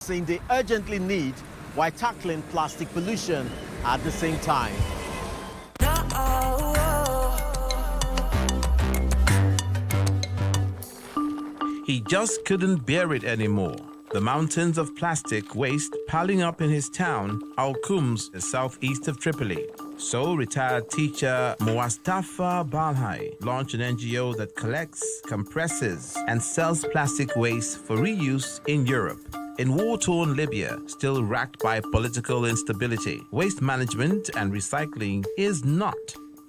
saying they urgently need while tackling plastic pollution at the same time. He just couldn't bear it anymore. The mountains of plastic waste piling up in his town, Al Khums, southeast of Tripoli. So retired teacher Mustafa Balhai launched an NGO that collects, compresses, and sells plastic waste for reuse in Europe. In war-torn Libya, still racked by political instability, waste management and recycling is not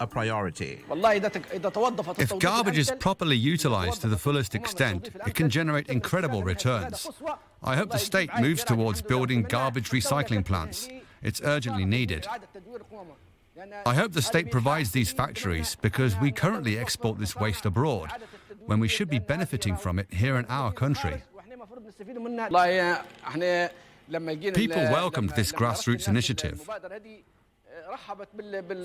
a priority. If garbage is properly utilized to the fullest extent, it can generate incredible returns. I hope the state moves towards building garbage recycling plants. It's urgently needed. I hope the state provides these factories because we currently export this waste abroad when we should be benefiting from it here in our country. People welcomed this grassroots initiative.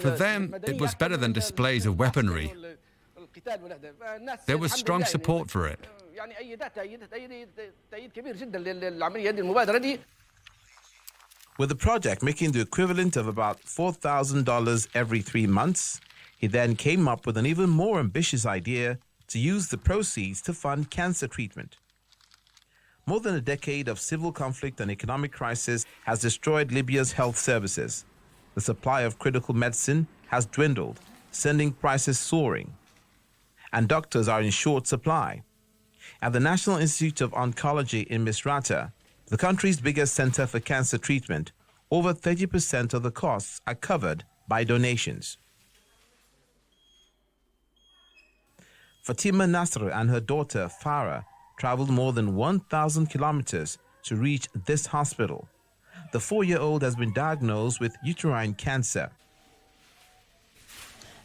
For them, it was better than displays of weaponry. There was strong support for it. With the project making the equivalent of about $4,000 every 3 months, he then came up with an even more ambitious idea to use the proceeds to fund cancer treatment. More than a decade of civil conflict and economic crisis has destroyed Libya's health services. The supply of critical medicine has dwindled, sending prices soaring. And doctors are in short supply. At the National Institute of Oncology in Misrata, the country's biggest center for cancer treatment, over 30% of the costs are covered by donations. Fatima Nasr and her daughter Farah traveled more than 1,000 kilometers to reach this hospital. The 4-year-old has been diagnosed with uterine cancer.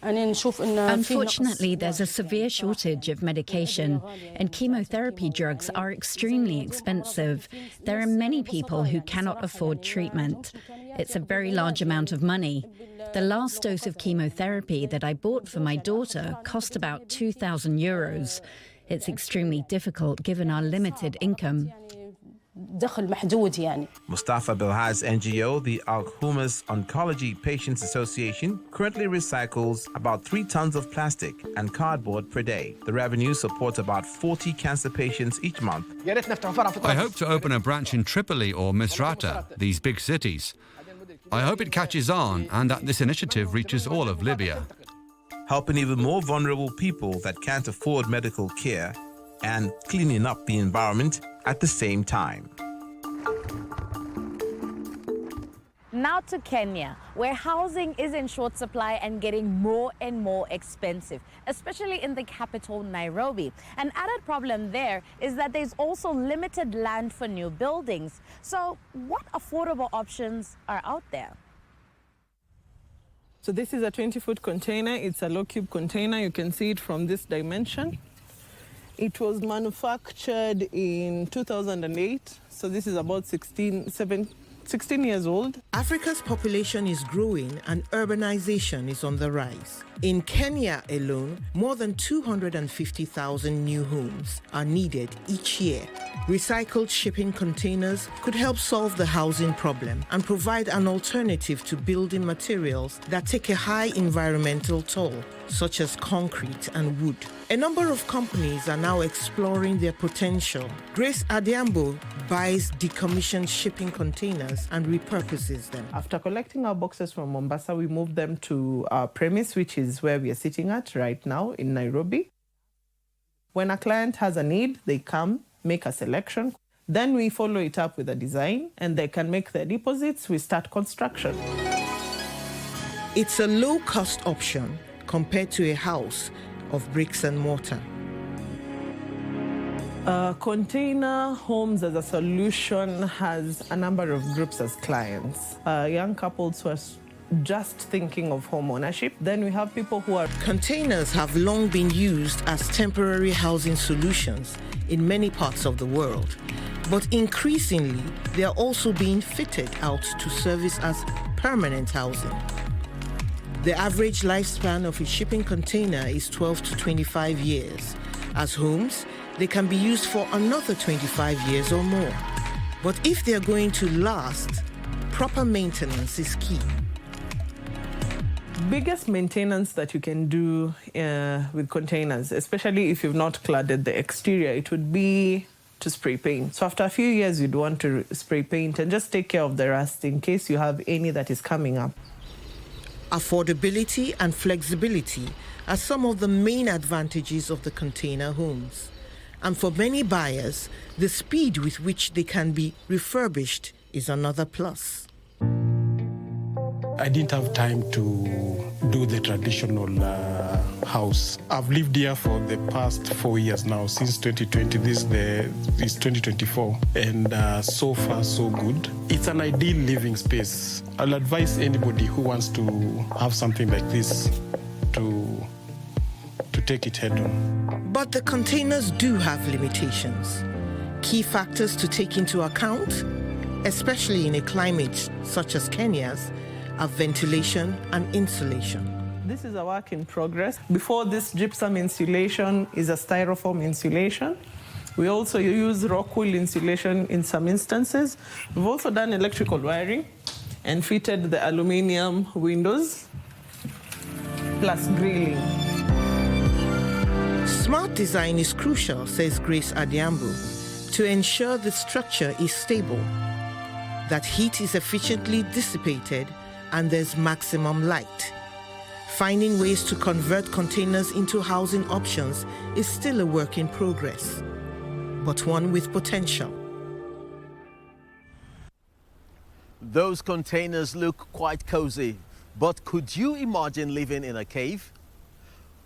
Unfortunately, there's a severe shortage of medication, and chemotherapy drugs are extremely expensive. There are many people who cannot afford treatment. It's a very large amount of money. The last dose of chemotherapy that I bought for my daughter cost about 2,000 euros. It's extremely difficult given our limited income. Mustafa Bilhai's NGO, the Al Khums Oncology Patients Association, currently recycles about 3 tons of plastic and cardboard per day. The revenue supports about 40 cancer patients each month. I hope to open a branch in Tripoli or Misrata, these big cities. I hope it catches on and that this initiative reaches all of Libya. Helping even more vulnerable people that can't afford medical care and cleaning up the environment at the same time. Now to Kenya, where housing is in short supply and getting more and more expensive, especially in the capital, Nairobi. An added problem there is that there's also limited land for new buildings. So what affordable options are out there? So this is a 20-foot container. It's a low-cube container. You can see it from this dimension. It was manufactured in 2008, so this is about 16 years old. Africa's population is growing and urbanization is on the rise. In Kenya alone, more than 250,000 new homes are needed each year. Recycled shipping containers could help solve the housing problem and provide an alternative to building materials that take a high environmental toll, such as concrete and wood. A number of companies are now exploring their potential. Grace Adiambo buys decommissioned shipping containers and repurposes them. After collecting our boxes from Mombasa, we moved them to our premise, which is where we are sitting at right now in Nairobi. When a client has a need, they come, make a selection. Then we follow it up with a design, and they can make their deposits. We start construction. It's a low-cost option compared to a house of bricks and mortar. Container homes as a solution has a number of groups as clients. Young couples who are just thinking of home ownership. Then we have people who are... Containers have long been used as temporary housing solutions in many parts of the world. But increasingly, they are also being fitted out to service as permanent housing. The average lifespan of a shipping container is 12 to 25 years. As homes, they can be used for another 25 years or more. But if they're going to last, proper maintenance is key. Biggest maintenance that you can do with containers, especially if you've not cladded the exterior, it would be to spray paint. So after a few years, you'd want to spray paint and just take care of the rust in case you have any that is coming up. Affordability and flexibility are some of the main advantages of the container homes. And for many buyers, the speed with which they can be refurbished is another plus. I didn't have time to do the traditional house. I've lived here for the past 4 years now, since 2020. This is 2024, and so far so good. It's an ideal living space. I'll advise anybody who wants to have something like this to take it head on. But the containers do have limitations. Key factors to take into account, especially in a climate such as Kenya's, are ventilation and insulation. This is a work in progress. Before this gypsum insulation is a styrofoam insulation. We also use rock wool insulation in some instances. We've also done electrical wiring and fitted the aluminium windows plus grilling. Smart design is crucial, says Grace Adiambu, to ensure the structure is stable, that heat is efficiently dissipated, and there's maximum light. Finding ways to convert containers into housing options is still a work in progress, but one with potential. Those containers look quite cozy, but could you imagine living in a cave?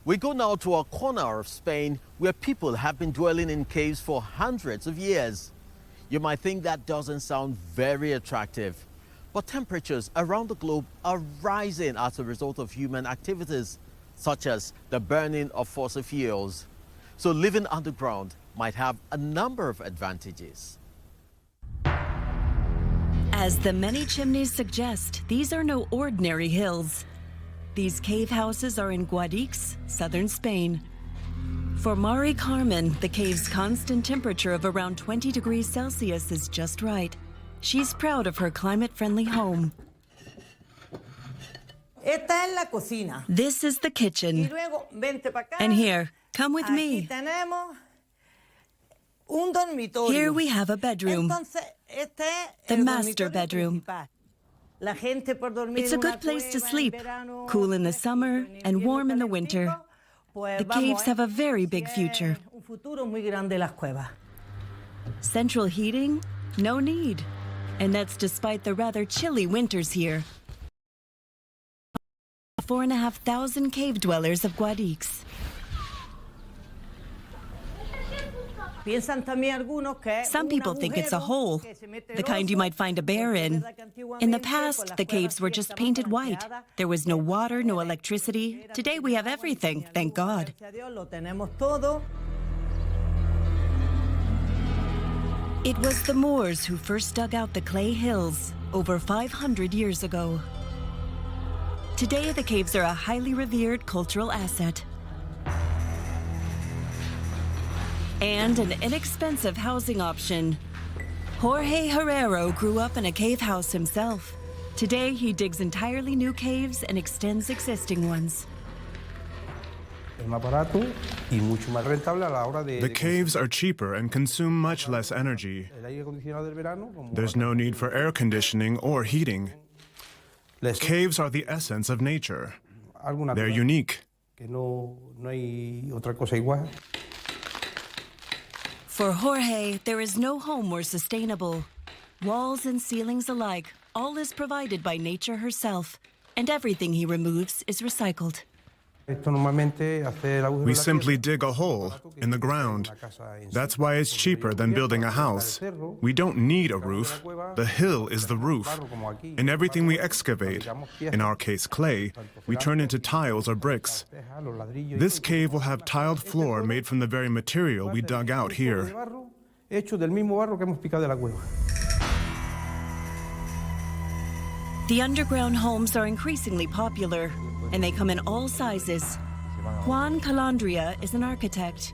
We go now to a corner of Spain where people have been dwelling in caves for hundreds of years. You might think that doesn't sound very attractive, but temperatures around the globe are rising as a result of human activities, such as the burning of fossil fuels. So living underground might have a number of advantages. As the many chimneys suggest, these are no ordinary hills. These cave houses are in Guadix, southern Spain. For Mari Carmen, the cave's constant temperature of around 20 degrees Celsius is just right. She's proud of her climate-friendly home. This is the kitchen. And here, come with me. Here we have a bedroom, the master bedroom. It's a good place to sleep, cool in the summer and warm in the winter. The caves have a very big future. Central heating? No need. And that's despite the rather chilly winters here. 4,500 cave dwellers of Guadix. Some people think it's a hole, the kind you might find a bear in. In the past, the caves were just painted white. There was no water, no electricity. Today we have everything, thank God. It was the Moors who first dug out the clay hills over 500 years ago. Today, the caves are a highly revered cultural asset. And an inexpensive housing option. Jorge Herrero grew up in a cave house himself. Today, he digs entirely new caves and extends existing ones. The caves are cheaper and consume much less energy. There's no need for air conditioning or heating. Caves are the essence of nature. They're unique. For Jorge, there is no home more sustainable. Walls and ceilings alike, all is provided by nature herself, and everything he removes is recycled. We simply dig a hole in the ground. That's why it's cheaper than building a house. We don't need a roof. The hill is the roof. And everything we excavate, in our case clay, we turn into tiles or bricks. This cave will have tiled floor made from the very material we dug out here. The underground homes are increasingly popular, and they come in all sizes. Juan Calandria is an architect.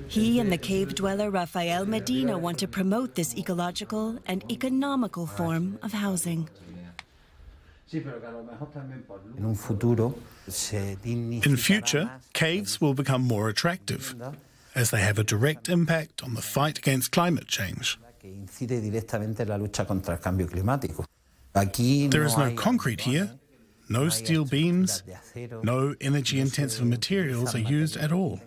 He and the cave dweller Rafael Medina want to promote this ecological and economical form of housing. In future, caves will become more attractive, as they have a direct impact on the fight against climate change. There is no concrete here, no steel beams, no energy-intensive materials are used at all.